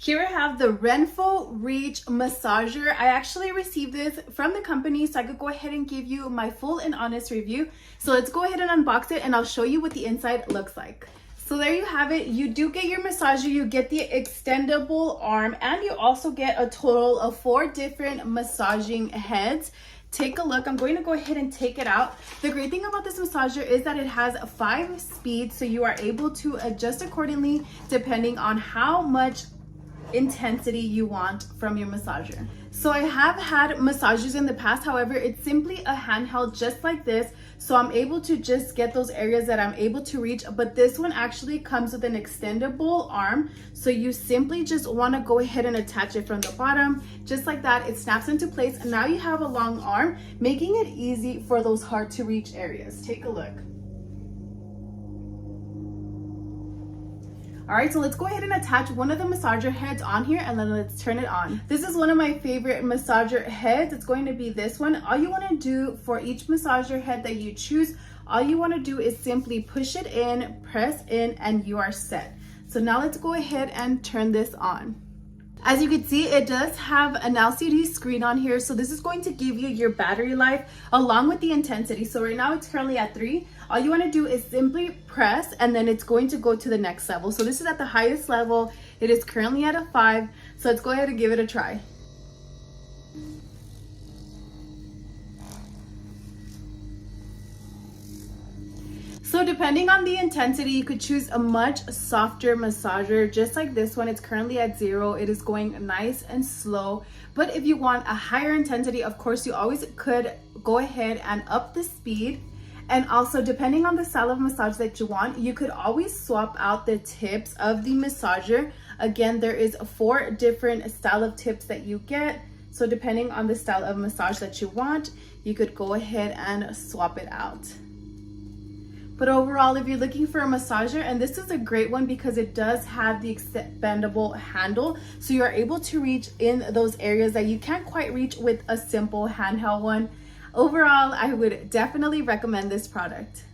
Here I have the Renpho Reach Massager. I actually received this from the company so I could go ahead and give you my full and honest review. So let's go ahead and unbox it and I'll show you what the inside looks like. So there you have it. You do get your massager, you get the extendable arm, and you also get a total of 4 different massaging heads. Take a look. I'm going to go ahead and take it out. The great thing about this massager is that it has 5 speeds, so you are able to adjust accordingly depending on how much intensity you want from your massager. So I have had massagers in the past, however, it's simply a handheld just like this. So I'm able to just get those areas that I'm able to reach, but this one actually comes with an extendable arm. So you simply just want to go ahead and attach it from the bottom, just like that. It snaps into place and now you have a long arm, making it easy for those hard to reach areas. Take a look. All right, so let's go ahead and attach one of the massager heads on here and then let's turn it on. This is one of my favorite massager heads. It's going to be this one. All you want to do for each massager head that you choose, all you want to do is simply push it in, press in, and you are set. So now let's go ahead and turn this on. As you can see, it does have an LCD screen on here. So this is going to give you your battery life along with the intensity. So right now it's currently at 3. All you want to do is simply press and then it's going to go to the next level. So this is at the highest level. It is currently at a 5. So let's go ahead and give it a try. So depending on the intensity, you could choose a much softer massager, just like this one. It's currently at 0. It is going nice and slow. But if you want a higher intensity, of course, you always could go ahead and up the speed. And also, depending on the style of massage that you want, you could always swap out the tips of the massager. Again, there is 4 different style of tips that you get. So depending on the style of massage that you want, you could go ahead and swap it out. But overall, if you're looking for a massager, and this is a great one because it does have the expandable handle, so you are able to reach in those areas that you can't quite reach with a simple handheld one. Overall, I would definitely recommend this product.